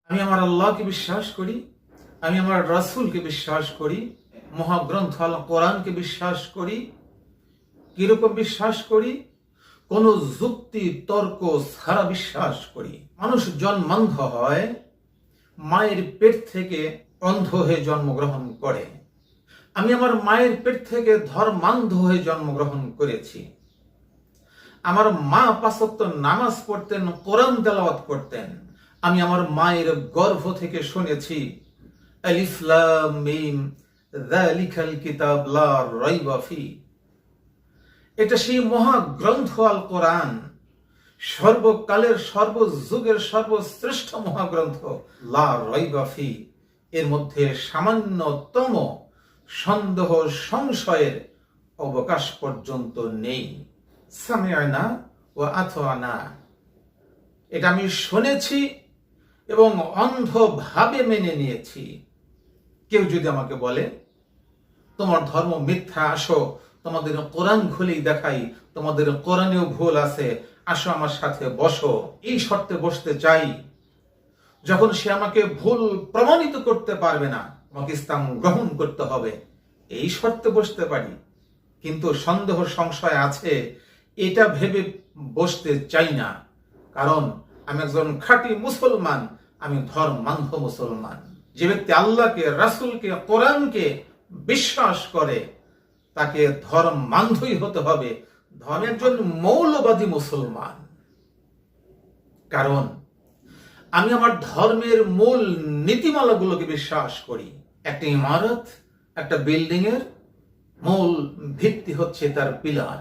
আমি আমার আল্লাহকে বিশ্বাস করি, আমি আমার রাসূলকে বিশ্বাস করি, মহাগ্রন্থ আল কোরআনকে বিশ্বাস করি। কিরকম বিশ্বাস করি? কোন যুক্তি তর্ক ছাড়া বিশ্বাস করি। মানুষ জন্মান্ধ হয়, মায়ের পেট থেকে অন্ধ হয়ে জন্মগ্রহণ করে। আমি আমার মায়ের পেট থেকে ধর্মান্ধ হয়ে জন্মগ্রহণ করেছি। আমার মা ৫ ওয়াক্ত নামাজ পড়তেন, কোরআন তেলাওয়াত করতেন। আমি আমার মায়ের গর্ভ থেকে শুনেছি আলিফ লাম মিম যালিকাল কিতাব লা রাইবা ফি। এটা সেই মহাগ্রন্থ আল কোরআন, সর্বকালের সর্বযুগের সর্বশ্রেষ্ঠ মহাগ্রন্থ। লা রাইবা ফি, এর মধ্যে সামান্যতম সন্দেহ সংশয়ের অবকাশ পর্যন্ত নেই। সামি'না ওয়া আতা'না, এটা আমি শুনেছি এবং অন্ধভাবে মেনে নিয়েছি। কেউ যদি আমাকে বলে তোমার ধর্ম মিথ্যা, আসো তোমাদের কোরআন খুলেই দেখাই, তোমাদের কোরআনেও ভুল আছে, আসো আমার সাথে বসো, এই শর্তে বসতে চাই। যখন সে আমাকে ভুল প্রমাণিত করতে পারবে না, আমাকে ইসলাম গ্রহণ করতে হবে, এই শর্তে বসতে পারি। কিন্তু সন্দেহ সংশয় আছে, এটা ভেবে বসতে চাই না। কারণ আমি একজন খাঁটি মুসলমান, আমি ধর্মান্ধ মুসলমান। যে ব্যক্তি আল্লাহকে, রাসূলকে, কোরআনকে বিশ্বাস করে তাকে ধর্মান্ধই হতে হবে, একজন মৌলবাদী মুসলমান। কারণ আমি আমার ধর্মের মূল নীতিমালাগুলোকে বিশ্বাস করি। একটা ইমারত, একটা বিল্ডিং এর মূল ভিত্তি হচ্ছে তার পিলার।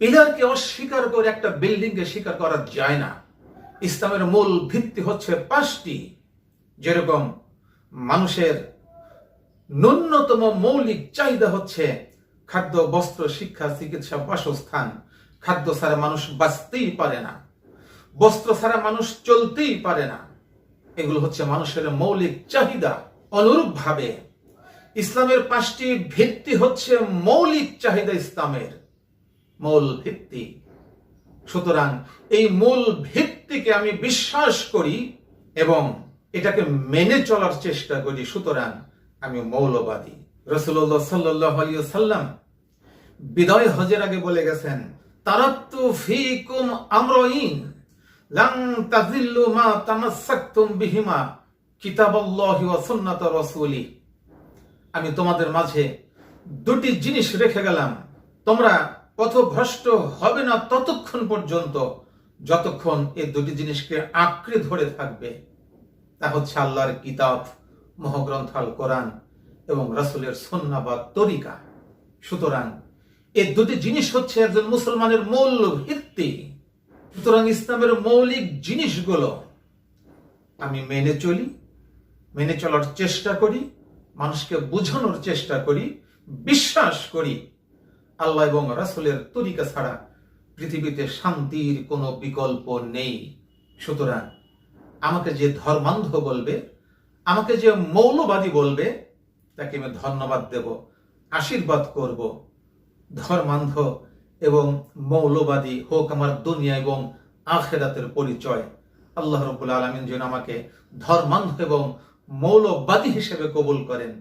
পিলারকে অস্বীকার করে একটা বিল্ডিংকে স্বীকার করা যায় না। ইসলামের মূল ভিত্তি হচ্ছে 5টি। যেরকম মানুষের ন্যূনতম মৌলিক চাহিদা হচ্ছে খাদ্য, বস্ত্র, শিক্ষা, চিকিৎসা, বাসস্থান। খাদ্য ছাড়া মানুষ বাঁচতেই পারে না, বস্ত্র ছাড়া মানুষ চলতেই পারে না। এগুলো হচ্ছে মানুষের মৌলিক চাহিদা। অনুরূপভাবে ইসলামের 5টি ভিত্তি হচ্ছে মৌলিক চাহিদা, ইসলামের মূল ভিত্তি। সুতরাং এই মূল ভিত্তিকে আমি বিশ্বাস করি এবং এটাকে মেনে চলার চেষ্টা করি। সুতরাং আমি মৌলবাদী। রাসূলুল্লাহ সাল্লাল্লাহু আলাইহি ওয়াসাল্লাম বিদায় হজের আগে বলে গেছেন, তারাকতু ফীকুম আমরাইন লান তাযিল্লু মা তামাসসাকতুম বিহিমা কিতাবাল্লাহি ওয়া সুন্নাত রাসূলি। আমি তোমাদের মাঝে 2টি জিনিস রেখে গেলাম, তোমরা পথভ্রষ্ট হবে না ততক্ষণ পর্যন্ত যতক্ষণ এই 2টি জিনিসকে আঁকড়ে ধরে থাকবে। তা হচ্ছে আল্লাহর কিতাব, মহাগ্রন্থ আল কোরআন এবং রাসূলের সুন্নাহ বা তরিকা। সুতরাং এই 2টি জিনিস হচ্ছে একজন মুসলমানের মূল ভিত্তি। সুতরাং ইসলামের মৌলিক জিনিসগুলো আমি মেনে চলি, মেনে চলার চেষ্টা করি, মানুষকে বোঝানোর চেষ্টা করি, বিশ্বাস করি আল্লাহ এবং রাসূলের তরিকা ছাড়া পৃথিবীতে শান্তির কোনো বিকল্প নেই। সুতরাং আমাকে যে ধর্মান্ধ বলবে, আমাকে যে মৌলবাদী বলবে, তাকে আমি ধন্যবাদ দেব, আশীর্বাদ করব। ধর্মান্ধ এবং মৌলবাদী হোক আমার দুনিয়া এবং আখিরাতের পরিচয়। আল্লাহ রাব্বুল আলামিন যেন আমাকে ধর্মান্ধ এবং মৌলবাদী হিসেবে কবুল করেন।